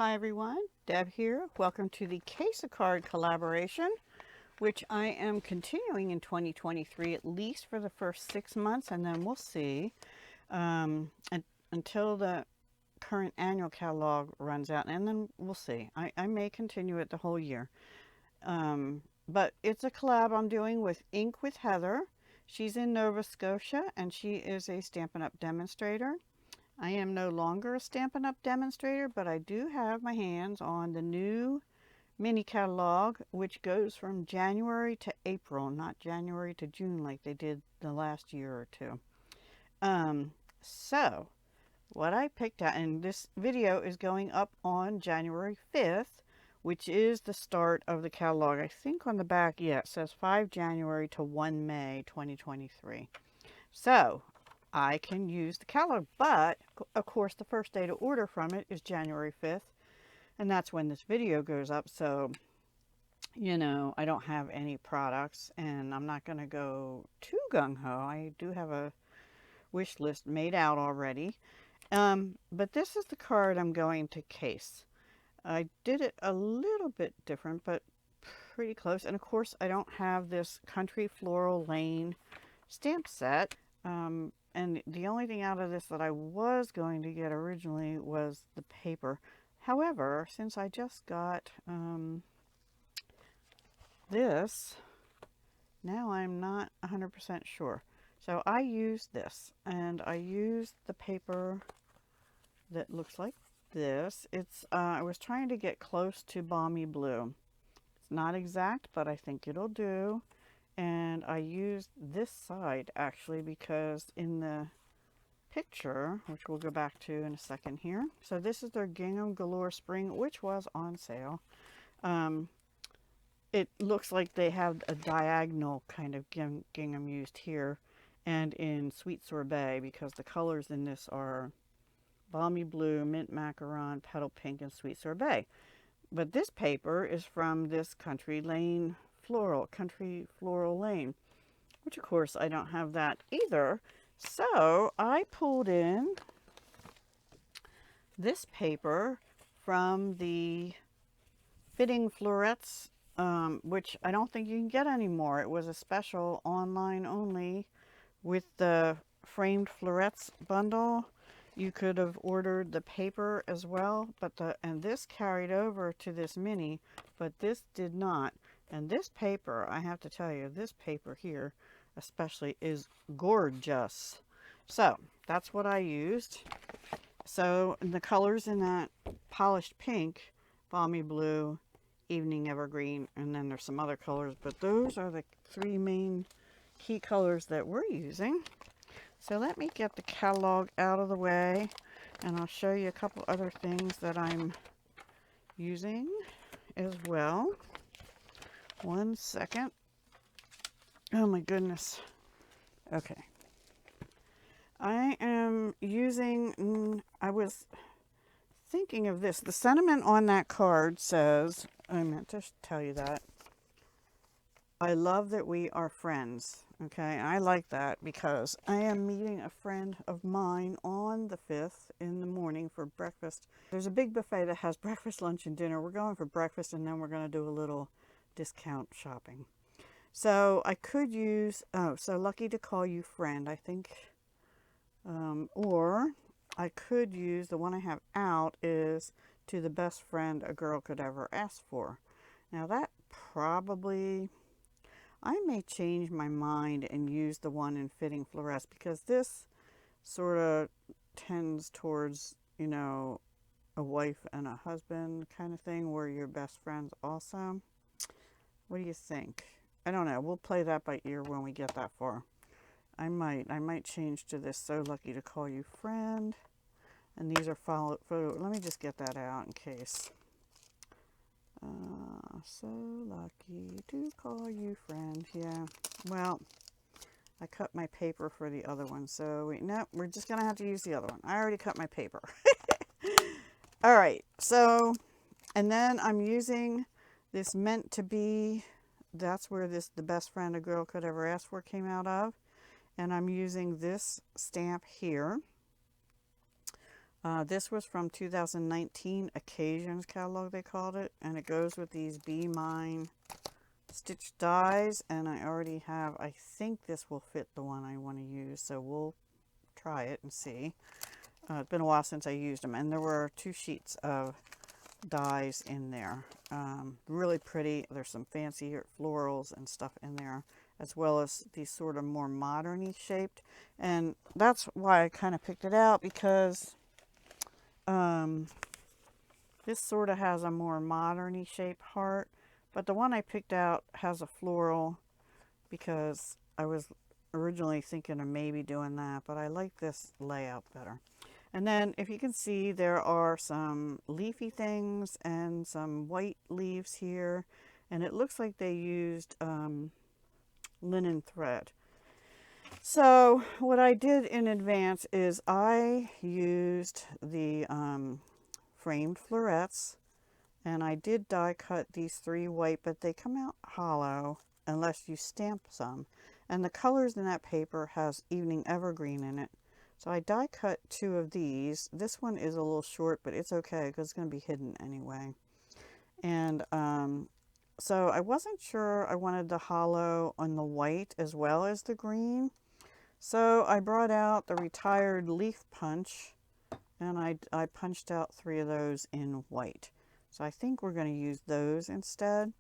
Hi everyone, Deb here. Welcome to the Case a Card collaboration, which I am continuing in 2023, at least for the first 6 months, and then we'll see until the current annual catalog runs out, and then we'll see. I may continue it the whole year. But it's a collab I'm doing with Ink with Heather. She's in Nova Scotia, and she is a Stampin' Up! Demonstrator. I am no longer a Stampin' Up! Demonstrator, but I do have my hands on the new mini catalog, which goes from January to April, not January to June like they did the last year or two. So what I picked out, and this video is going up on January 5th, which is the start of the catalog. I think on the back, yeah, it says 5 January to 1 May 2023. So I can use the catalog, but of course the first day to order from it is January 5th, and that's when this video goes up. So, you know, I don't have any products, and I'm not going to go too gung-ho. I do have a wish list made out already. But this is the card I'm going to case. I did it a little bit different, but pretty close. And of course, I don't have this Country Floral Lane stamp set. And the only thing out of this that I was going to get originally was the paper. However, since I just got this, now I'm not 100% sure. So I used this, and I used the paper that looks like this. It's I was trying to get close to Balmy Blue. It's not exact, but I think it'll do. And I used this side actually because in the picture, which we'll go back to in a second here. So this is their Gingham Galore Spring, which was on sale. It looks like they have a diagonal kind of gingham used here and in Sweet Sorbet, because the colors in this are Balmy Blue, Mint Macaron, Petal Pink, and Sweet Sorbet. But this paper is from this Country Floral Lane, which of course I don't have that either. So I pulled in this paper from the Fitting Florets, which I don't think you can get anymore. It was a special online only with the framed florets bundle. You could have ordered the paper as well, and this carried over to this mini, but this did not. And this paper, I have to tell you, this paper here especially is gorgeous. So that's what I used. So the colors in that polished pink, Balmy Blue, Evening Evergreen, and then there's some other colors, but those are the three main key colors that we're using. So let me get the catalog out of the way, and I'll show you a couple other things that I'm using as well. One second. Oh my goodness. Okay. I am using, I was thinking of this. The sentiment on that card says, I meant to tell you that, I love that we are friends. Okay, I like that because I am meeting a friend of mine on the 5th in the morning for breakfast. There's a big buffet that has breakfast, lunch, and dinner. We're going for breakfast, and then we're going to do a little discount shopping. So I could use, so lucky to call you friend, I think. Or I could use, the one I have out is to the best friend a girl could ever ask for. Now that probably, I may change my mind and use the one in Fitting Florets, because this sort of tends towards, you know, a wife and a husband kind of thing where you're best friends also. What do you think? I don't know. We'll play that by ear when we get that far. I might change to this So Lucky to Call You Friend. And these are photo. Let me just get that out in case. So lucky to call you friend. Yeah. Well, I cut my paper for the other one. So no, we're just going to have to use the other one. I already cut my paper. All right. So, and then I'm using this Meant to Be. That's where this The Best Friend a Girl Could Ever Ask For came out of. And I'm using this stamp here. This was from 2019 Occasions catalog, they called it, and it goes with these Be Mine stitch dies, and I already have, I think this will fit the one I want to use, so we'll try it and see. It's been a while since I used them, and there were 2 sheets of dies in there. Really pretty. There's some fancy florals and stuff in there, as well as these sort of more modern-y shaped, and that's why I kind of picked it out, because this sort of has a more modern-y shaped heart, but the one I picked out has a floral because I was originally thinking of maybe doing that, but I like this layout better. And then if you can see, there are some leafy things and some white leaves here, and it looks like they used linen thread. So what I did in advance is I used the framed florets, and I did die cut these 3 white, but they come out hollow unless you stamp some. And the colors in that paper has Evening Evergreen in it. So I die cut 2 of these. This one is a little short, but it's okay because it's going to be hidden anyway. And so I wasn't sure I wanted the hollow on the white as well as the green. So I brought out the retired leaf punch, and I punched out 3 of those in white. So I think we're going to use those instead.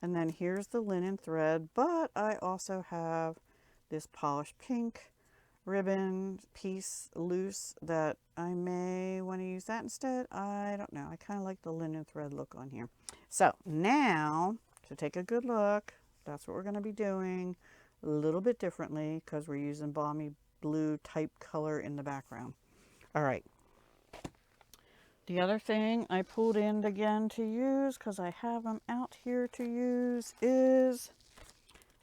And then here's the linen thread, but I also have this polished pink ribbon piece loose that I may want to use that instead. I don't know. I kind of like the linen thread look on here. So now to take a good look, that's what we're going to be doing a little bit differently because we're using balmy blue type color in the background. All right. The other thing I pulled in again to use, because I have them out here to use, is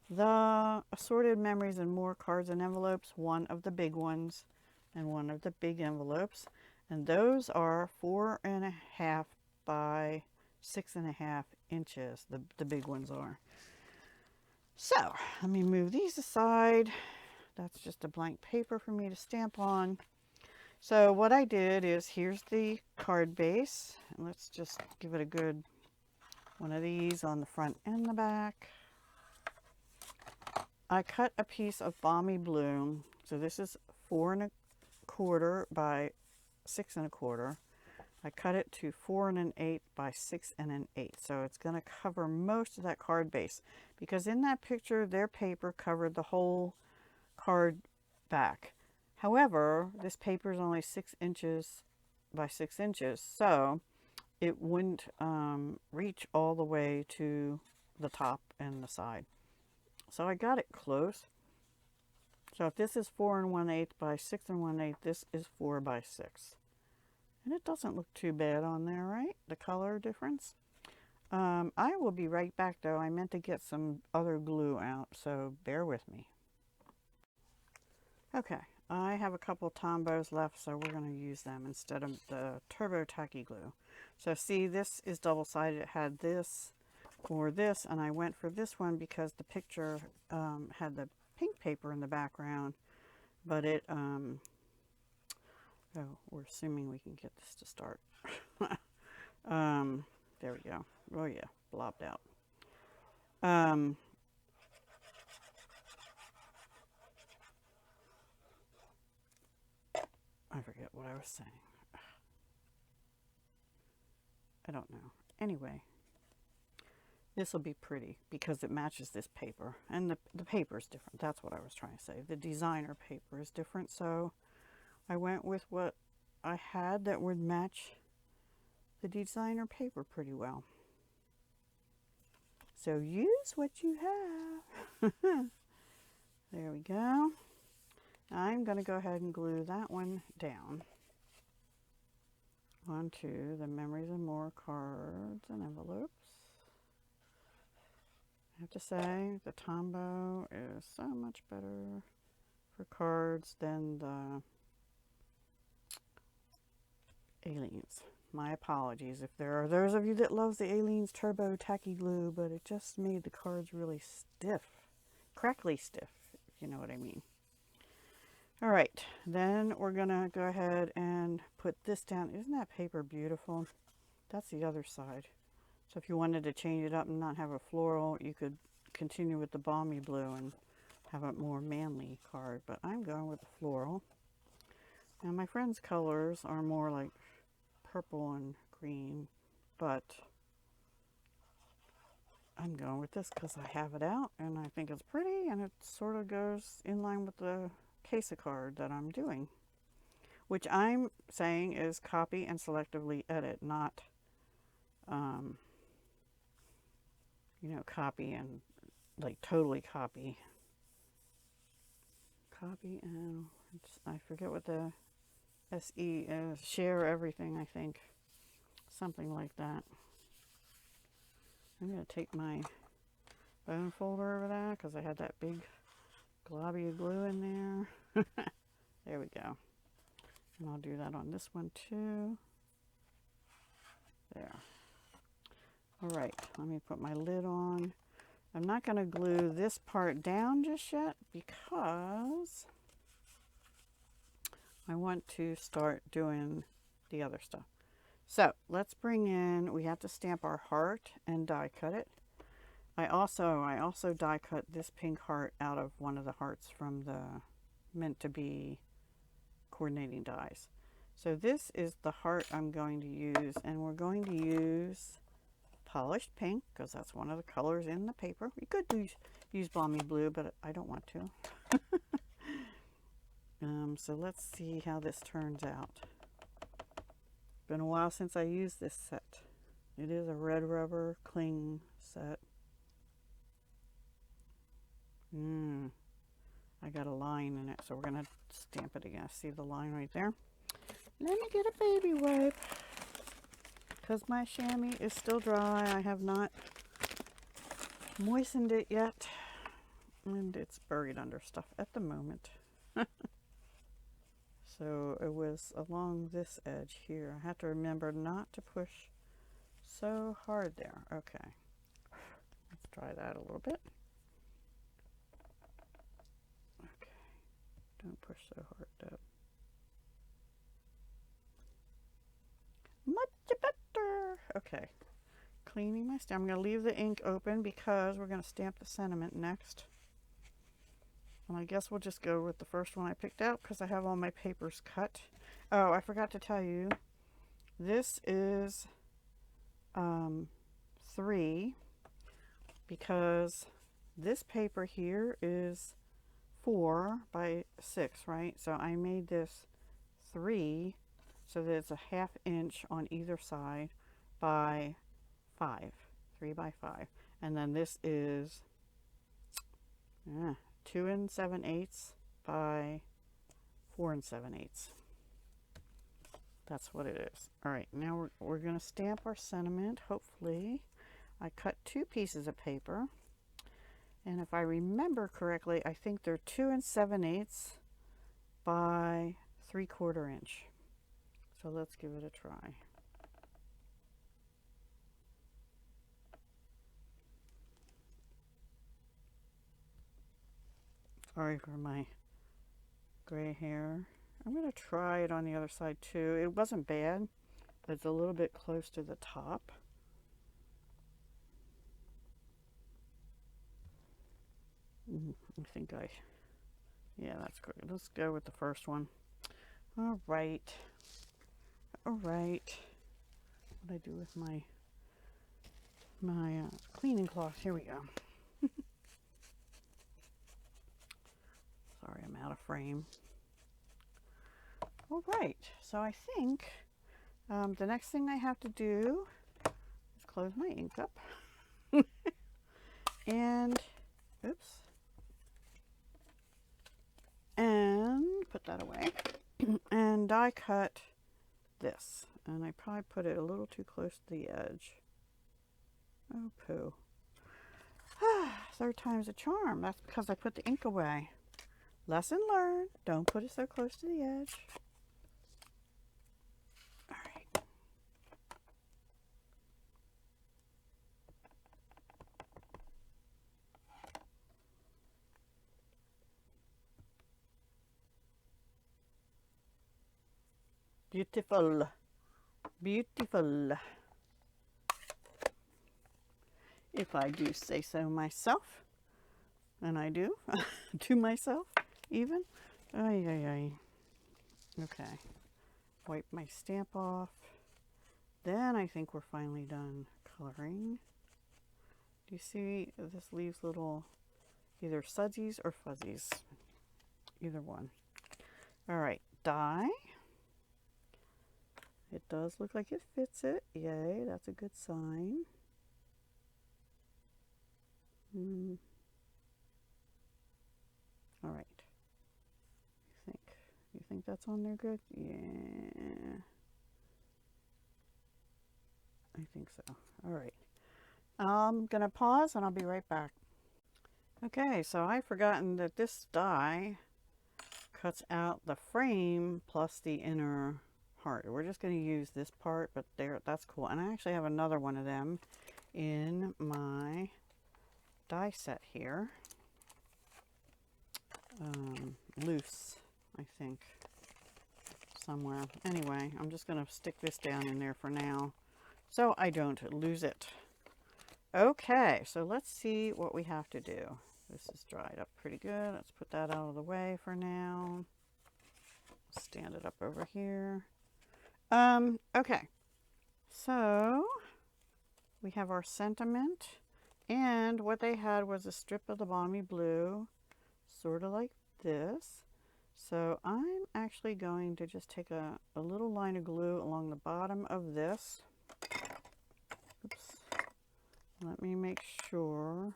the Assorted Memories and More cards and envelopes, one of the big ones and one of the big envelopes. And those are 4.5 by 6.5 inches, the big ones are. So let me move these aside. That's just a blank paper for me to stamp on. So what I did is, here's the card base. Let's just give it a good one of these on the front and the back. I cut a piece of balmy blue. So this is 4.25 by 6.25. I cut it to 4.125 by 6.125. So it's going to cover most of that card base, because in that picture, their paper covered the whole card back. However, this paper is only 6 inches by 6 inches, so it wouldn't reach all the way to the top and the side. So I got it close. So if this is 4.125 by 6.125, this is 4 by 6. And it doesn't look too bad on there, right? The color difference. I will be right back though. I meant to get some other glue out, so bear with me. Okay. I have a couple Tombos left, so we're going to use them instead of the Turbo Tacky Glue. So see, this is double-sided. It had this or this, and I went for this one because the picture had the pink paper in the background, but it, oh, we're assuming we can get this to start. There we go. Oh yeah, blobbed out. I forget what I was saying. I don't know. Anyway, this will be pretty because it matches this paper. And the paper is different. That's what I was trying to say. The designer paper is different. So I went with what I had that would match the designer paper pretty well. So use what you have. There we go. I'm going to go ahead and glue that one down onto the Memories and More cards and envelopes. I have to say, the Tombow is so much better for cards than the Aleene's. My apologies if there are those of you that love the Aleene's Turbo Tacky Glue, but it just made the cards really stiff. Crackly stiff, if you know what I mean. All right, then we're gonna go ahead and put this down. Isn't that paper beautiful? That's the other side. So if you wanted to change it up and not have a floral, you could continue with the balmy blue and have a more manly card. But I'm going with the floral. Now my friend's colors are more like purple and green, but I'm going with this because I have it out and I think it's pretty and it sort of goes in line with the case of card that I'm doing, which I'm saying is copy and selectively edit, not you know, copy and like totally copy. Copy and I forget what the SE is. Share everything, I think. Something like that. I'm going to take my bone folder over that because I had that big globby of glue in there. There we go. And I'll do that on this one too. There. All right, let me put my lid on. I'm not going to glue this part down just yet because I want to start doing the other stuff. So let's bring in, we have to stamp our heart and die cut it. I also die cut this pink heart out of one of the hearts from the meant to be coordinating dies. So this is the heart I'm going to use, and we're going to use polished pink because that's one of the colors in the paper. We could use balmy blue, but I don't want to. So let's see how this turns out. It's been a while since I used this set. It is a red rubber cling set. I got a line in it, so we're going to stamp it again. See the line right there? Let me get a baby wipe because my chamois is still dry. I have not moistened it yet, and it's buried under stuff at the moment. So it was along this edge here. I have to remember not to push so hard there. Okay, let's try that a little bit. Okay, don't push so hard, Deb. Much better. Okay, cleaning my stamp. I'm going to leave the ink open because we're going to stamp the sentiment next. And I guess we'll just go with the first one I picked out because I have all my papers cut. Oh, I forgot to tell you, this is 3 because this paper here is 4 by 6, right? So I made this 3 so that it's a 1/2 inch on either side by 5, 3 by 5. And then this is 2 7/8 by 4 7/8. That's what it is. All right, now we're going to stamp our sentiment, hopefully. I cut 2 pieces of paper. And if I remember correctly, I think they're 2 7/8 by 3/4 inch. So let's give it a try. Sorry for my gray hair. I'm going to try it on the other side too. It wasn't bad, but it's a little bit close to the top. I think yeah, that's good. Let's go with the first one. All right. All right. What do I do with my cleaning cloth? Here we go. Sorry, I'm out of frame. All right, so I think the next thing I have to do is close my ink up and, oops, and put that away and die cut this. And I probably put it a little too close to the edge. Oh, poo. Third time's a charm. That's because I put the ink away. Lesson learned. Don't put it so close to the edge. All right. Beautiful. Beautiful. If I do say so myself. And I do. To myself, even. Ay, ay, ay. Okay. Wipe my stamp off. Then I think we're finally done coloring. Do you see this leaves little either sudsies or fuzzies? Either one. All right, dye. It does look like it fits it. Yay, that's a good sign. All right. You think that's on there good? Yeah. I think so. All right. I'm gonna pause and I'll be right back. Okay, so I've forgotten that this die cuts out the frame plus the inner heart. We're just going to use this part, but there, that's cool. And I actually have another one of them in my die set here. Loose, I think, somewhere. Anyway, I'm just going to stick this down in there for now so I don't lose it. Okay, so let's see what we have to do. This is dried up pretty good. Let's put that out of the way for now. Stand it up over here. Okay, so we have our sentiment, and what they had was a strip of the balmy blue, sort of like this. So I'm actually going to just take a little line of glue along the bottom of this. Oops. Let me make sure.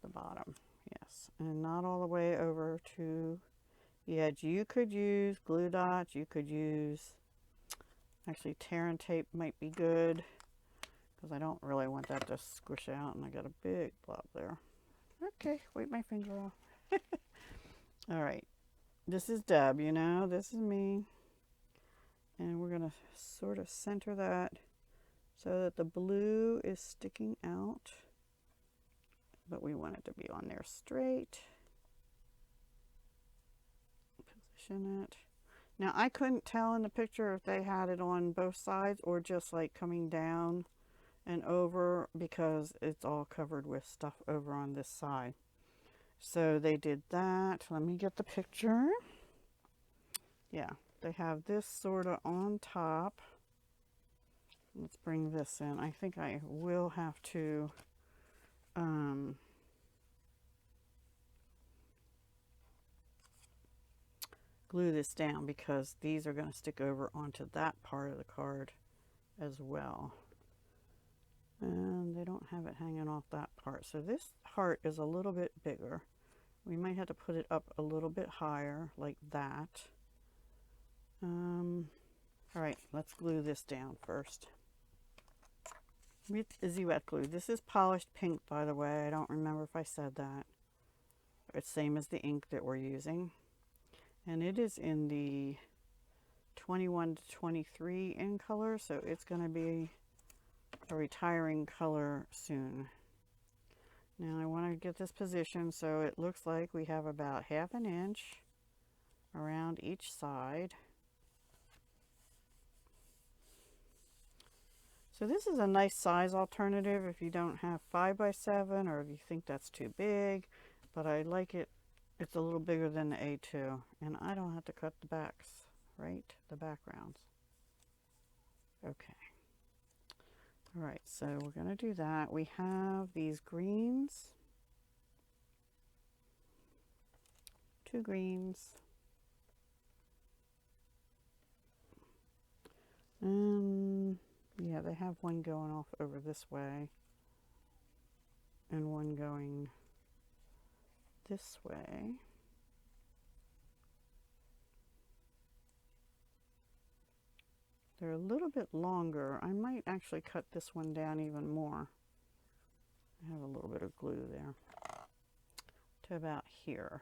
The bottom, yes, and not all the way over to the edge. You could use glue dots, you could use, actually tear and tape might be good, because I don't really want that to squish out, and I got a big blob there. Okay, wipe my finger off. All right, this is Deb, you know, this is me, and we're gonna sort of center that so that the blue is sticking out, but we want it to be on there straight. Position it. Now I couldn't tell in the picture if they had it on both sides or just like coming down and over, because it's all covered with stuff over on this side. So they did that. Let me get the picture. Yeah, they have this sort of on top. Let's bring this in. I think I will have to glue this down, because these are going to stick over onto that part of the card as well. And they don't have it hanging off that part. So this heart is a little bit bigger. We might have to put it up a little bit higher, like that. All right, let's glue this down first with Izzy wet glue. This is polished pink, by the way. I don't remember if I said that. It's same as the ink that we're using. And it is in the 21 to 23 in color, so it's going to be a retiring color soon. Now I want to get this position so it looks like we have about ½ an inch around each side. So this is a nice size alternative if you don't have 5x7 or if you think that's too big, but I like it. It's a little bigger than the A2, and I don't have to cut the backs, right? The backgrounds. Okay. All right, so we're going to do that. We have these greens. 2 greens. Yeah, they have one going off over this way and one going this way. They're a little bit longer. I might actually cut this one down even more. I have a little bit of glue there to about here.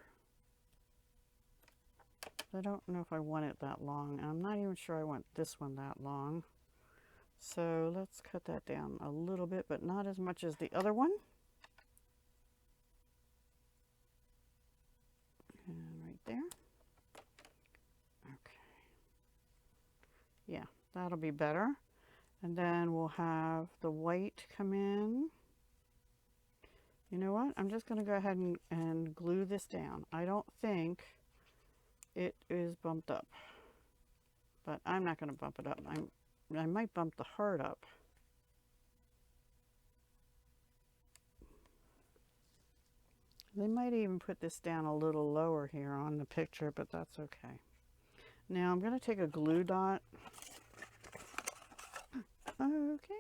I don't know if I want it that long. I'm not even sure I want this one that long. So let's cut that down a little bit, but not as much as the other one. And right there. Okay. Yeah, that'll be better. And then we'll have the white come in. You know what? I'm just going to go ahead and glue this down. I don't think it is bumped up, but I'm not going to bump it up. I might bump the heart up. They might even put this down a little lower here on the picture, but that's okay. Now I'm going to take a glue dot. Okay.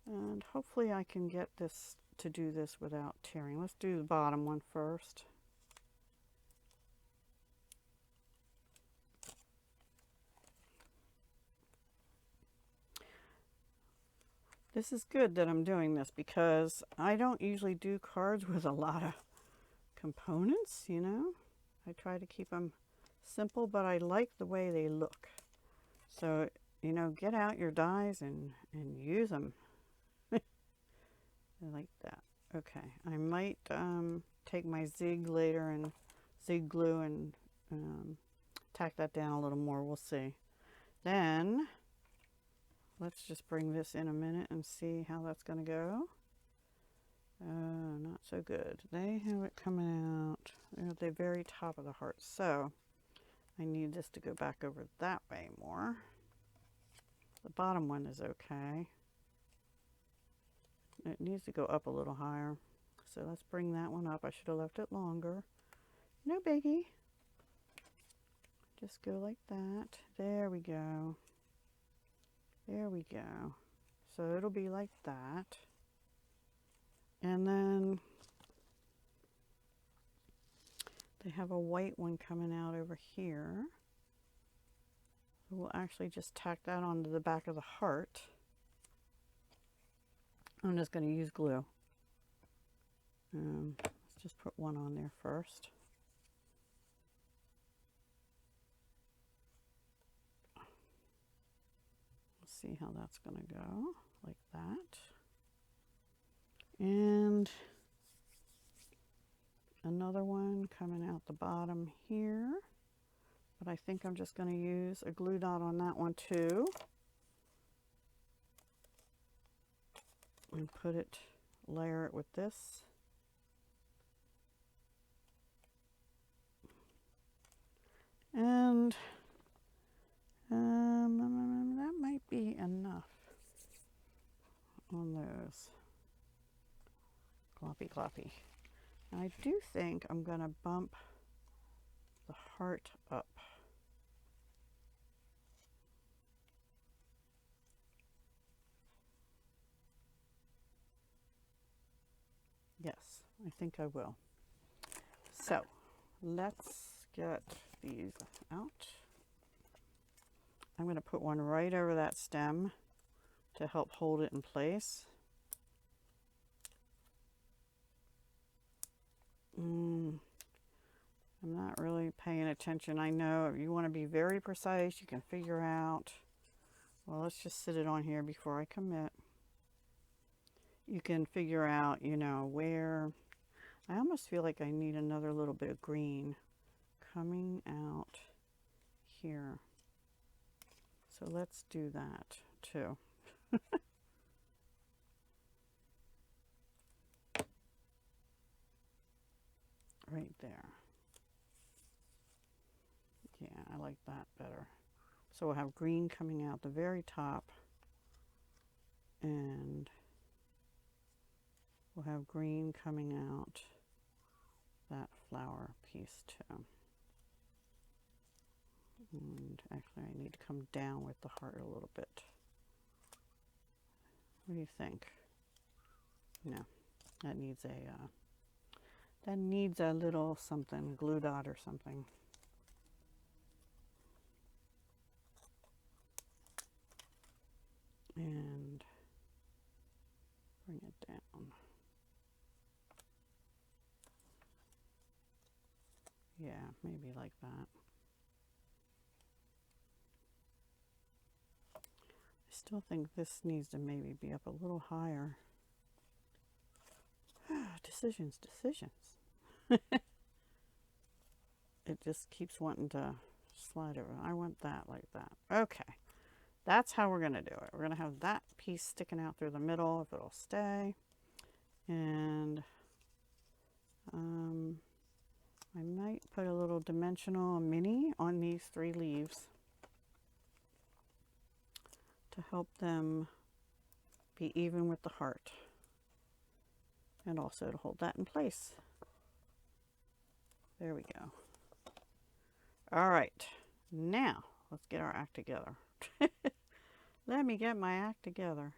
And hopefully I can get this to do this without tearing. Let's do the bottom one first. This is good that I'm doing this because I don't usually do cards with a lot of components, you know. I try to keep them simple, but I like the way they look. So, you know, get out your dies and use them. I like that. Okay, I might take my zig later and zig glue and tack that down a little more. We'll see. Then let's just bring this in a minute and see how that's going to go. Not so good. They have it coming out at the very top of the heart. So I need this to go back over that way more. The bottom one is okay. It needs to go up a little higher. So let's bring that one up. I should have left it longer. No biggie. Just go like that. There we go. There we go. So it'll be like that. And then they have a white one coming out over here. We'll actually just tack that onto the back of the heart. I'm just going to use glue. Let's just put one on there first. Let's see how that's going to go, like that. And another one coming out the bottom here. But I think I'm just going to use a glue dot on that one too. And put it, layer it with this. And that might be enough on those. Cloppy, cloppy. And I do think I'm going to bump the heart up. Yes, I think I will. So let's get these out. I'm going to put one right over that stem to help hold it in place. I'm not really paying attention. I know if you want to be very precise, you can figure out. Well, let's just sit it on here before I commit. You can figure out, you know, where. I almost feel like I need another little bit of green coming out here. So let's do that too. Right there. Yeah, I like that better. So we'll have green coming out the very top, and we'll have green coming out that flower piece too. And actually I need to come down with the heart a little bit. What do you think? No, that needs a little something, glue dot or something. And bring it down. Yeah, maybe like that. I still think this needs to maybe be up a little higher. Decisions, decisions. It just keeps wanting to slide over. I want that like that. Okay. That's how we're going to do it. We're going to have that piece sticking out through the middle if it'll stay. And I might put a little dimensional mini on these 3 leaves to help them be even with the heart. And also to hold that in place. There we go. All right. Now, let's get our act together. Let me get my act together.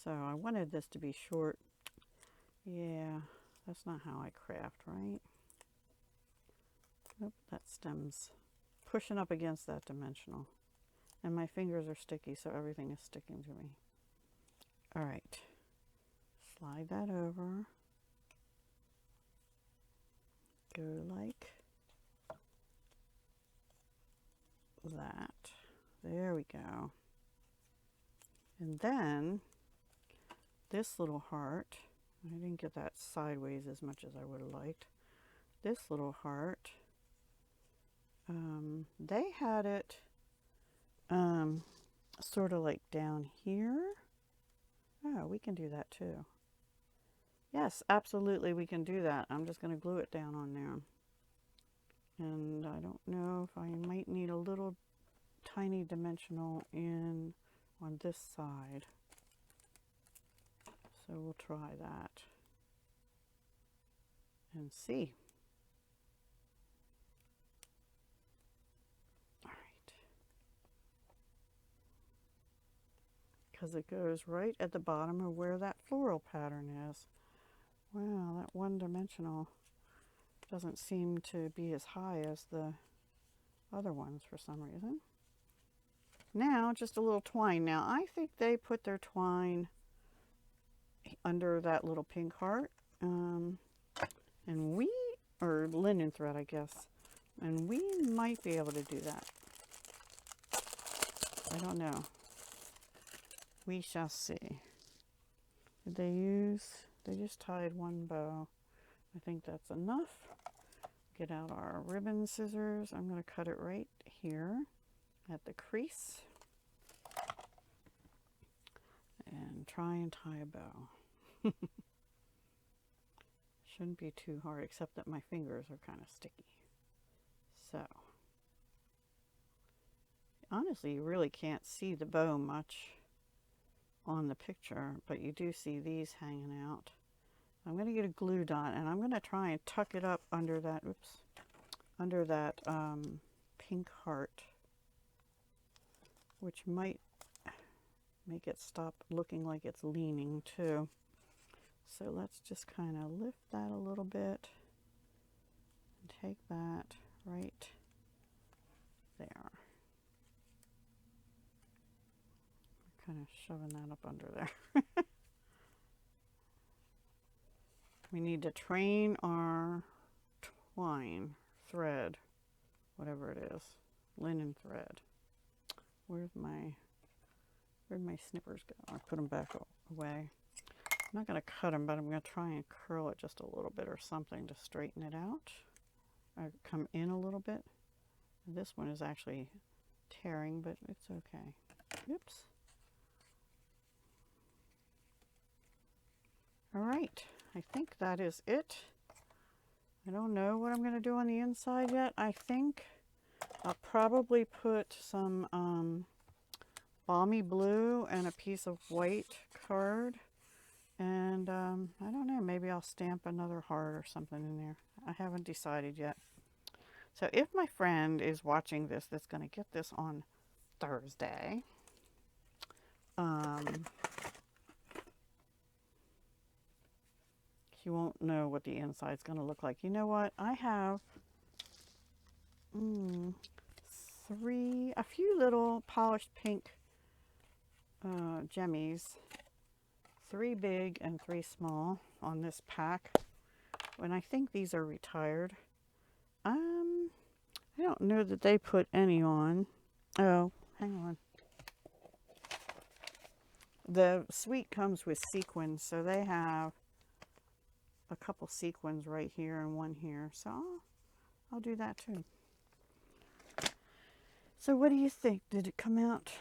So I wanted this to be short. Yeah, that's not how I craft, right? Nope, that stem's pushing up against that dimensional. And my fingers are sticky, so everything is sticking to me. All right. Slide that over. Go like that. There we go. And then this little heart, I didn't get that sideways as much as I would have liked. This little heart, they had it sort of like down here. Oh, we can do that too. Yes, absolutely we can do that. I'm just going to glue it down on there. And I don't know if I might need a little tiny dimensional in on this side. So we'll try that and see. All right. Because it goes right at the bottom of where that floral pattern is. Wow, that one dimensional doesn't seem to be as high as the other ones for some reason. Now, just a little twine. Now, I think they put their twine under that little pink heart. And or linen thread, I guess. And we might be able to do that. I don't know. We shall see. Did they just tied one bow. I think that's enough. Get out our ribbon scissors. I'm going to cut it right here at the crease. And try and tie a bow. Shouldn't be too hard, except that my fingers are kind of sticky. So, honestly, you really can't see the bow much on the picture, but you do see these hanging out. I'm going to get a glue dot, and I'm going to try and tuck it up under that, under that pink heart, which might make it stop looking like it's leaning too. So let's just kind of lift that a little bit and take that right there. Kind of shoving that up under there. We need to train our twine, thread, whatever it is, linen thread. Where'd my snippers go? I put them back away. I'm not going to cut them, but I'm going to try and curl it just a little bit or something to straighten it out. I come in a little bit. This one is actually tearing, but it's okay. Oops. All right, I think that is it. I don't know what I'm going to do on the inside yet. I think I'll probably put some balmy blue and a piece of white card. And I don't know, maybe I'll stamp another heart or something in there. I haven't decided yet. So if my friend is watching this, that's going to get this on Thursday, he won't know what the inside's going to look like. You know what? I have a few little polished pink jemmies. 3 big and 3 small on this pack. And I think these are retired. I don't know that they put any on. Oh, hang on. The suite comes with sequins, so they have a couple sequins right here and one here. So I'll do that too. So what do you think? Did it come out?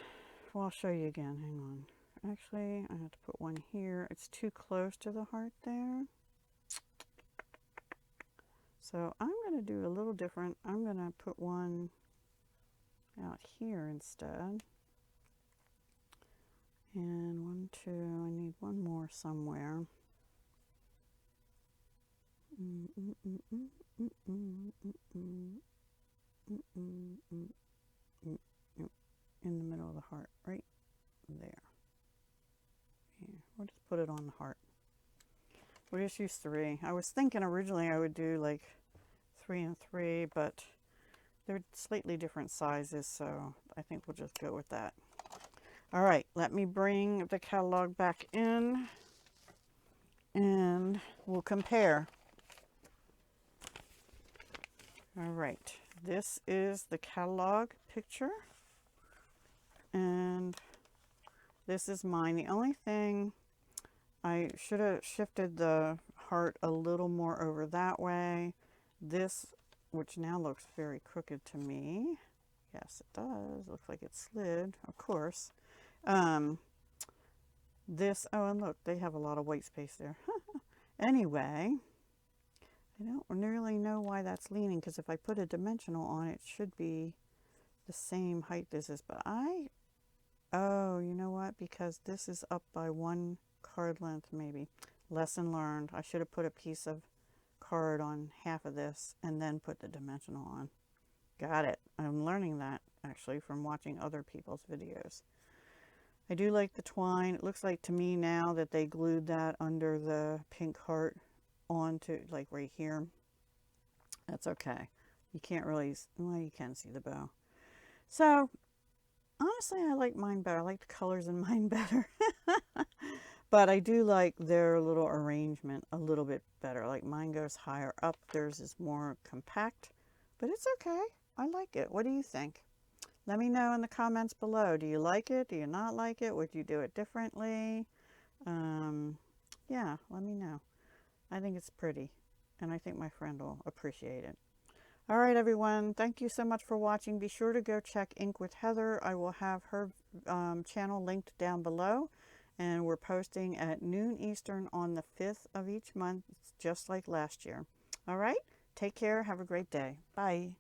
Well, I'll show you again. Hang on. Actually, I have to put one here. It's too close to the heart there. So I'm going to do a little different. I'm going to put one out here instead. And 1, 2, I need one more somewhere. In the middle of the heart, right there. Here, we'll just put it on the heart. We'll just use 3. I was thinking originally I would do like 3 and 3, but they're slightly different sizes, so I think we'll just go with that. All right, let me bring the catalog back in and we'll compare. All right, this is the catalog picture and this is mine. The only thing, I should have shifted the heart a little more over that way. This, which now looks very crooked to me. Yes, it does. Looks like it slid, of course. This, oh, and look, they have a lot of white space there. Anyway, I don't really know why that's leaning, because if I put a dimensional on it, it should be the same height as this. But oh, you know what? Because this is up by 1 card length, maybe. Lesson learned. I should have put a piece of card on half of this and then put the dimensional on. Got it. I'm learning that actually from watching other people's videos. I do like the twine. It looks like to me now that they glued that under the pink heart onto, like right here. That's okay. You can't really, well, you can see the bow. So honestly, I like mine better. I like the colors in mine better. But I do like their little arrangement a little bit better. Like mine goes higher up. Theirs is more compact. But it's okay. I like it. What do you think? Let me know in the comments below. Do you like it? Do you not like it? Would you do it differently? Yeah, let me know. I think it's pretty. And I think my friend will appreciate it. All right, everyone. Thank you so much for watching. Be sure to go check Ink with Heather. I will have her channel linked down below. And we're posting at noon Eastern on the 5th of each month, just like last year. All right? Take care. Have a great day. Bye.